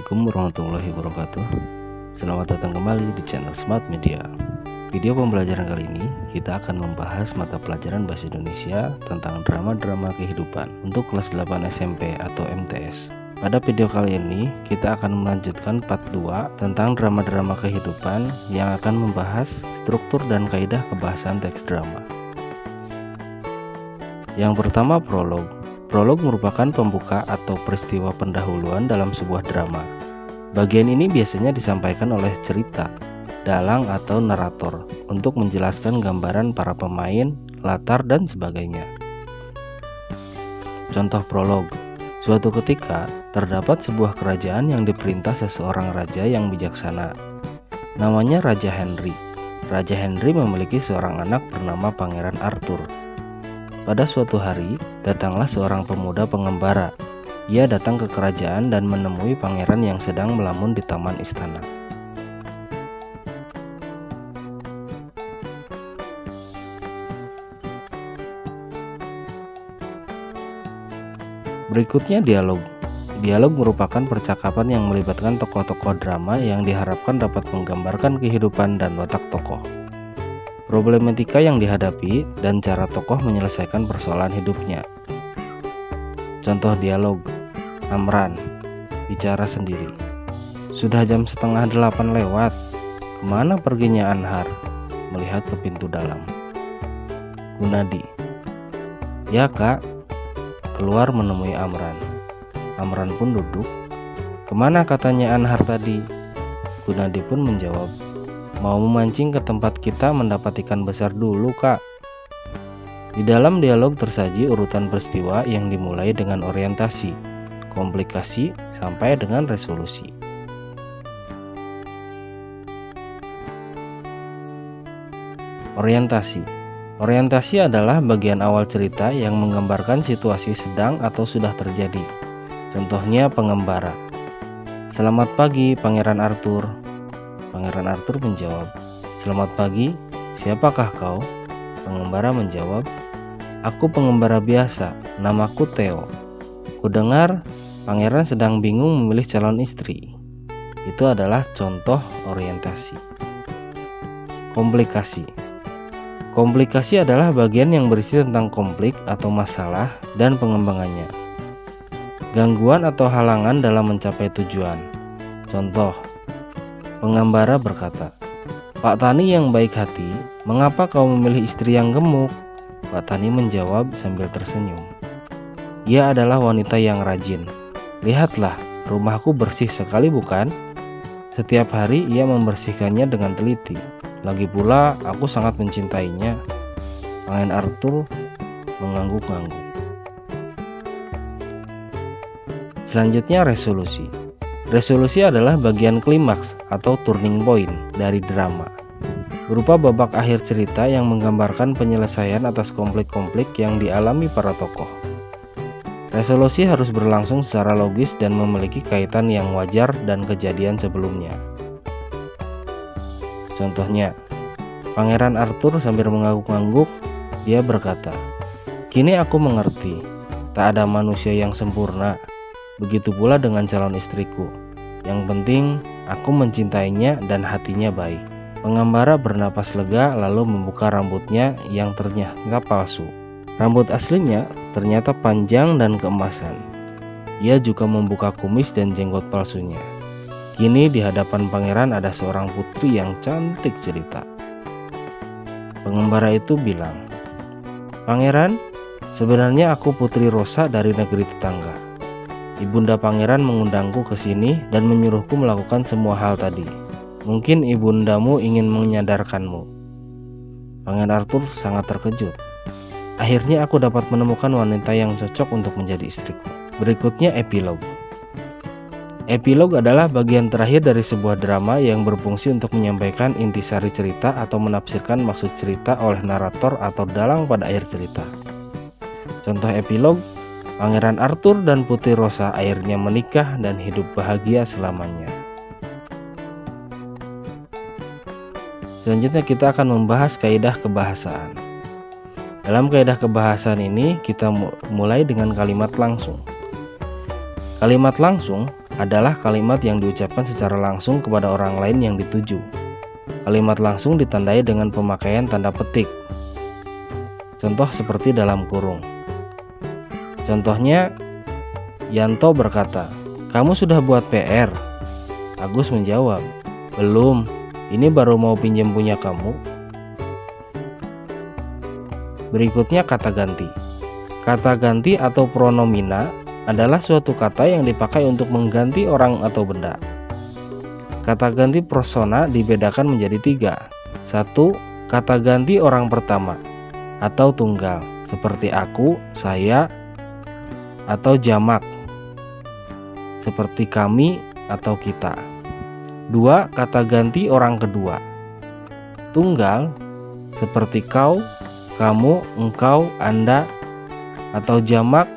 Assalamualaikum warahmatullahi wabarakatuh. Selamat datang kembali di channel Smart Media. Video pembelajaran kali ini kita akan membahas mata pelajaran Bahasa Indonesia tentang drama-drama kehidupan untuk kelas 8 SMP atau MTS. Pada video kali ini kita akan melanjutkan part 2 tentang drama-drama kehidupan yang akan membahas struktur dan kaidah kebahasaan teks drama. Yang pertama, prolog. Prolog merupakan pembuka atau peristiwa pendahuluan dalam sebuah drama. Bagian ini biasanya disampaikan oleh cerita, dalang atau narator untuk menjelaskan gambaran para pemain, latar, dan sebagainya. Contoh prolog. Suatu ketika, terdapat sebuah kerajaan yang diperintah seseorang raja yang bijaksana. Namanya Raja Henry. Raja Henry memiliki seorang anak bernama Pangeran Arthur. Pada suatu hari, datanglah seorang pemuda pengembara. Ia datang ke kerajaan dan menemui pangeran yang sedang melamun di taman istana. Berikutnya dialog. Dialog merupakan percakapan yang melibatkan tokoh-tokoh drama yang diharapkan dapat menggambarkan kehidupan dan watak tokoh, problematika yang dihadapi, dan cara tokoh menyelesaikan persoalan hidupnya. Contoh dialog. Amran bicara sendiri. Sudah jam 7:30 lewat. Kemana perginya Anhar? Melihat ke pintu dalam. Gunadi. Ya kak. Keluar menemui Amran. Amran pun duduk. Kemana katanya Anhar tadi? Gunadi pun menjawab, mau memancing ke tempat kita mendapat ikan besar dulu kak. Di dalam dialog tersaji urutan peristiwa yang dimulai dengan orientasi, komplikasi, sampai dengan resolusi. Orientasi. Orientasi adalah bagian awal cerita yang menggambarkan situasi sedang atau sudah terjadi. Contohnya pengembara. Selamat pagi Pangeran Arthur. Pangeran Arthur menjawab, selamat pagi, siapakah kau? Pengembara menjawab, aku pengembara biasa, namaku Theo. Kudengar pangeran sedang bingung memilih calon istri. Itu adalah contoh orientasi. Komplikasi. Komplikasi adalah bagian yang berisi tentang konflik atau masalah dan pengembangannya. Gangguan atau halangan dalam mencapai tujuan. Contoh, pengembara berkata, Pak Tani yang baik hati, mengapa kau memilih istri yang gemuk? Pak Tani menjawab sambil tersenyum, ia adalah wanita yang rajin. Lihatlah, rumahku bersih sekali bukan? Setiap hari ia membersihkannya dengan teliti. Lagi pula aku sangat mencintainya. Pangeran Arthur mengangguk-angguk. Selanjutnya resolusi. Resolusi adalah bagian klimaks atau turning point dari drama, berupa babak akhir cerita yang menggambarkan penyelesaian atas konflik-konflik yang dialami para tokoh. Resolusi harus berlangsung secara logis dan memiliki kaitan yang wajar dan kejadian sebelumnya. Contohnya, Pangeran Arthur sambil mengangguk-angguk, dia berkata, kini aku mengerti, tak ada manusia yang sempurna. Begitu pula dengan calon istriku. Yang penting, aku mencintainya dan hatinya baik. Pengembara bernapas lega lalu membuka rambutnya yang ternyata palsu. Rambut aslinya ternyata panjang dan keemasan. Ia juga membuka kumis dan jenggot palsunya. Kini di hadapan pangeran ada seorang putri yang cantik jelita. Pengembara itu bilang, Pangeran, sebenarnya aku Putri Rosa dari negeri tetangga. Ibunda pangeran mengundangku ke sini dan menyuruhku melakukan semua hal tadi. Mungkin ibundamu ingin menyadarkanmu. Pangeran Arthur sangat terkejut. Akhirnya aku dapat menemukan wanita yang cocok untuk menjadi istriku. Berikutnya epilog. Epilog adalah bagian terakhir dari sebuah drama yang berfungsi untuk menyampaikan intisari cerita atau menafsirkan maksud cerita oleh narator atau dalang pada akhir cerita. Contoh epilog, Pangeran Arthur dan Putri Rosa akhirnya menikah dan hidup bahagia selamanya. Selanjutnya kita akan membahas kaidah kebahasaan. Dalam kaidah kebahasaan ini kita mulai dengan kalimat langsung. Kalimat langsung adalah kalimat yang diucapkan secara langsung kepada orang lain yang dituju. Kalimat langsung ditandai dengan pemakaian tanda petik. Contoh seperti dalam kurung. Contohnya, Yanto berkata, "Kamu sudah buat PR?" Agus menjawab, "Belum, ini baru mau pinjam punya kamu." Berikutnya kata ganti. Kata ganti atau pronomina adalah suatu kata yang dipakai untuk mengganti orang atau benda. Kata ganti persona dibedakan menjadi 3. 1. Kata ganti orang pertama atau tunggal, seperti aku, saya, atau jamak, seperti kami atau kita. 2. Kata ganti orang kedua, tunggal, seperti kau, kamu, engkau, anda, atau jamak,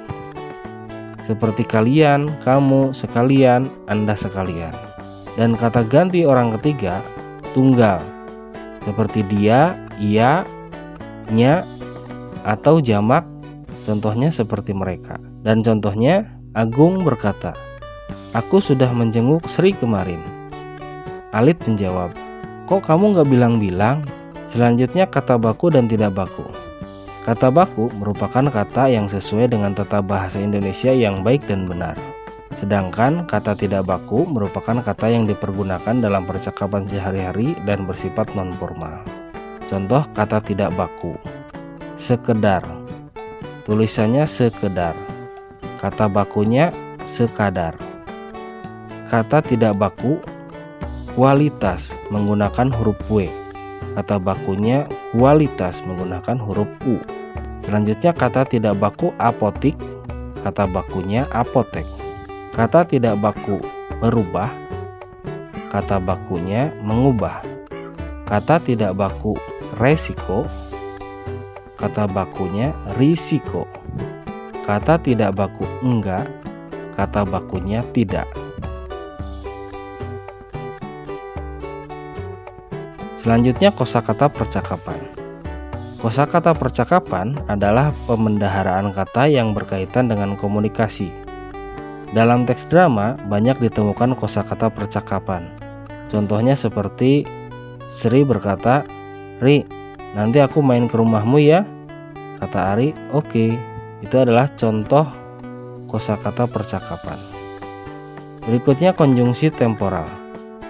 seperti kalian, kamu, sekalian, anda sekalian. Dan kata ganti orang ketiga, tunggal, seperti dia, ia, nya, atau jamak, contohnya seperti mereka. Dan contohnya, Agung berkata, "Aku sudah menjenguk Sri kemarin." Alit menjawab, "Kok kamu nggak bilang-bilang?" Selanjutnya kata baku dan tidak baku. Kata baku merupakan kata yang sesuai dengan tata bahasa Indonesia yang baik dan benar. Sedangkan kata tidak baku merupakan kata yang dipergunakan dalam percakapan sehari-hari dan bersifat non-formal. Contoh kata tidak baku. Sekedar. Tulisannya sekedar. Kata bakunya sekadar. Kata tidak baku kualitas menggunakan huruf W. Kata bakunya kualitas menggunakan huruf U. Selanjutnya kata tidak baku apotik. Kata bakunya apotek. Kata tidak baku merubah. Kata bakunya mengubah. Kata tidak baku resiko. Kata bakunya risiko. Kata tidak baku enggak. Kata bakunya tidak. Selanjutnya kosakata percakapan. Kosakata percakapan adalah pemendaharaan kata yang berkaitan dengan komunikasi. Dalam teks drama banyak ditemukan kosakata percakapan. Contohnya seperti Sri berkata, "Ri, nanti aku main ke rumahmu ya." Kata Ari, "Oke." Itu adalah contoh kosakata percakapan. Berikutnya konjungsi temporal.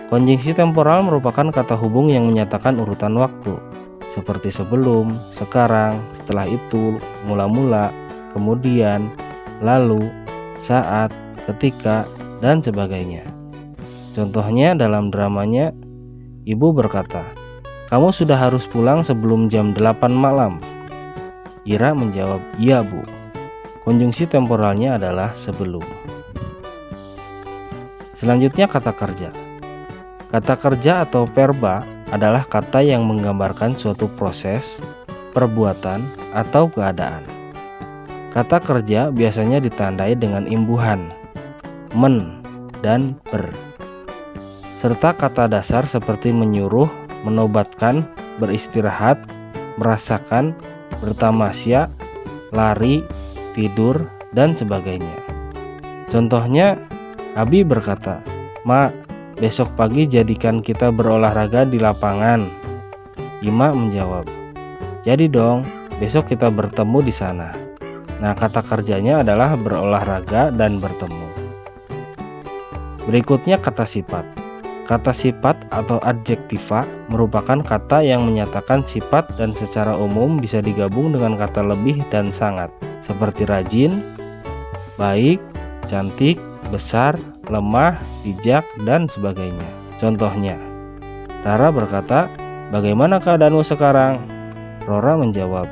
Konjungsi temporal merupakan kata hubung yang menyatakan urutan waktu, seperti sebelum, sekarang, setelah itu, mula-mula, kemudian, lalu, saat, ketika, dan sebagainya. Contohnya dalam dramanya, ibu berkata, "Kamu sudah harus pulang sebelum jam 8 malam." Ira menjawab, "Iya, Bu." Konjungsi temporalnya adalah sebelum. Selanjutnya kata kerja. Kata kerja atau verba adalah kata yang menggambarkan suatu proses, perbuatan, atau keadaan. Kata kerja biasanya ditandai dengan imbuhan, men, dan ber. Serta kata dasar seperti menyuruh, menobatkan, beristirahat, merasakan, bertamasya, lari, tidur, dan sebagainya. Contohnya, Abi berkata, "Ma, besok pagi jadikan kita berolahraga di lapangan." Ima menjawab, "Jadi dong, besok kita bertemu di sana." Nah, kata kerjanya adalah berolahraga dan bertemu. Berikutnya kata sifat. Kata sifat atau adjektiva merupakan kata yang menyatakan sifat dan secara umum bisa digabung dengan kata lebih dan sangat, seperti rajin, baik, cantik, besar, lemah, bijak, dan sebagainya. Contohnya, Tara berkata, "Bagaimana keadaanmu sekarang?" Rora menjawab,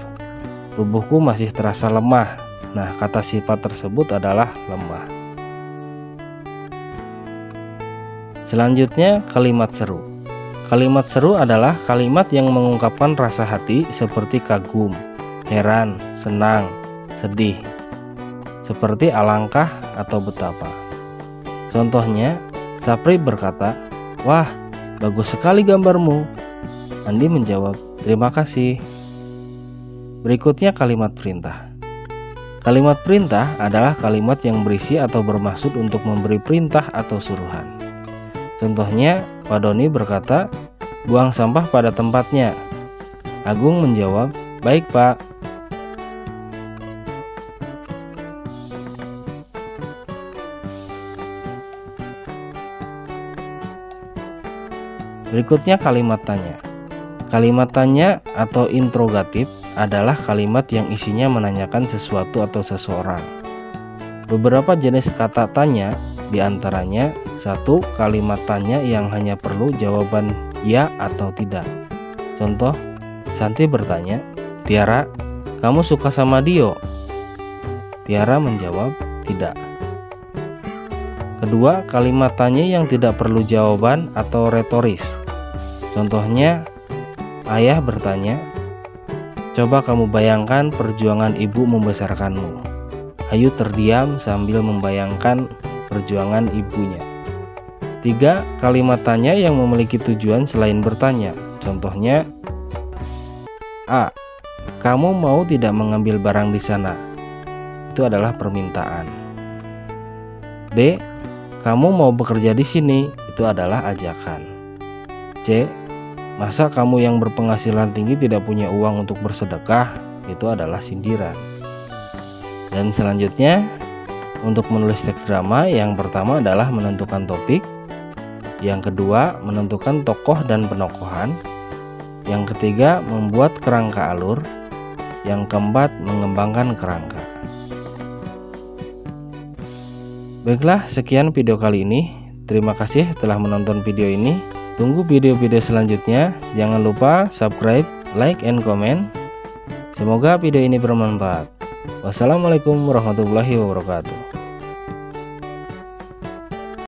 "Tubuhku masih terasa lemah." Nah, kata sifat tersebut adalah lemah. Selanjutnya, kalimat seru. Kalimat seru adalah kalimat yang mengungkapkan rasa hati seperti kagum, heran, senang, sedih, seperti alangkah atau betapa. Contohnya, Sapri berkata, "Wah, bagus sekali gambarmu." Andi menjawab, "Terima kasih." Berikutnya kalimat perintah. Kalimat perintah adalah kalimat yang berisi atau bermaksud untuk memberi perintah atau suruhan. Contohnya, Pak Doni berkata, "Buang sampah pada tempatnya." Agung menjawab, "Baik, Pak." Berikutnya kalimat tanya. Kalimat tanya atau interrogatif adalah kalimat yang isinya menanyakan sesuatu atau seseorang. Beberapa jenis kata tanya diantaranya: 1. Kalimat tanya yang hanya perlu jawaban ya atau tidak. Contoh, Santi bertanya, "Tiara, kamu suka sama Dio?" Tiara menjawab, "Tidak." Kedua, kalimat tanya yang tidak perlu jawaban atau retoris. Contohnya, ayah bertanya, "Coba kamu bayangkan perjuangan ibu membesarkanmu." Ayu terdiam sambil membayangkan perjuangan ibunya. 3. Kalimat tanya yang memiliki tujuan selain bertanya. Contohnya, A. Kamu mau tidak mengambil barang di sana? Itu adalah permintaan. B. Kamu mau bekerja di sini? Itu adalah ajakan. C. Masa kamu yang berpenghasilan tinggi tidak punya uang untuk bersedekah? Itu adalah sindiran. Dan selanjutnya, untuk menulis teks drama, yang pertama adalah menentukan topik, yang kedua menentukan tokoh dan penokohan, yang ketiga membuat kerangka alur, yang keempat mengembangkan kerangka. Baiklah, sekian video kali ini. Terima kasih telah menonton video ini. Tunggu video-video selanjutnya. Jangan lupa subscribe, like, and comment. Semoga video ini bermanfaat. Wassalamualaikum warahmatullahi wabarakatuh.